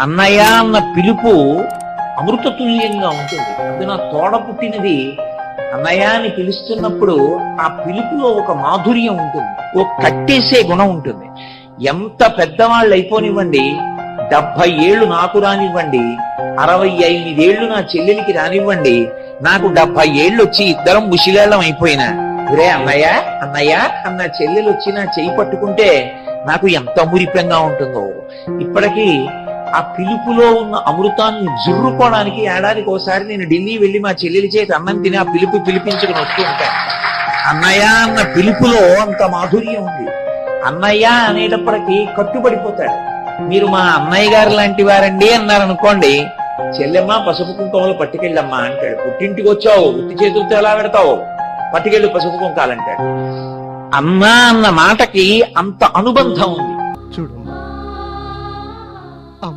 అన్నయ్య అన్న పిలుపు అమృతతుల్యంగా ఉంటుంది. అది నా తోడ పుట్టినది అన్నయ్య అని పిలుస్తున్నప్పుడు ఆ పిలుపులో ఒక మాధుర్యం ఉంటుంది, ఓ కట్టేసే గుణం ఉంటుంది. ఎంత పెద్దవాళ్ళు అయిపోనివ్వండి, 70 ఏళ్ళు నాకు రానివ్వండి, 65 ఏళ్ళు నా చెల్లెలికి రానివ్వండి, నాకు 70 ఏళ్ళు వచ్చి ఇద్దరం ముషిలేళ్ళం అయిపోయినా, ఒరే అన్నయ్య అన్నయ్య అన్న చెల్లెలు వచ్చి నా చెయ్యి పట్టుకుంటే నాకు ఎంత మురిపెంగా ఉంటుందో. ఇప్పటికీ ఆ పిలుపులో ఉన్న అమృతాన్ని జుర్రుకోవడానికి ఏడాదికి ఒకసారి నేను ఢిల్లీ వెళ్ళి మా చెల్లెలి చేతి అన్నం తిని ఆ పిలుపు పిలిపించుకుని వస్తూ ఉంటాను. అన్నయ్య అన్న పిలుపులో అంత మాధుర్యం ఉంది. అన్నయ్య అనేటప్పటికీ కట్టుబడిపోతాడు. మీరు మా అన్నయ్య గారు లాంటి వారండి అన్నారనుకోండి, చెల్లెమ్మ పసుపు కుంకుమలు పట్టుకెళ్ళమ్మా అంటాడు. పుట్టింటికి వచ్చావు ఉత్తి చేతులతో ఎలా పెడతావు, పట్టుకెళ్ళు పసుపు కుంకాలంటాడు. అన్న అన్న మాటకి అంత అనుబంధం ఉంది. చూడు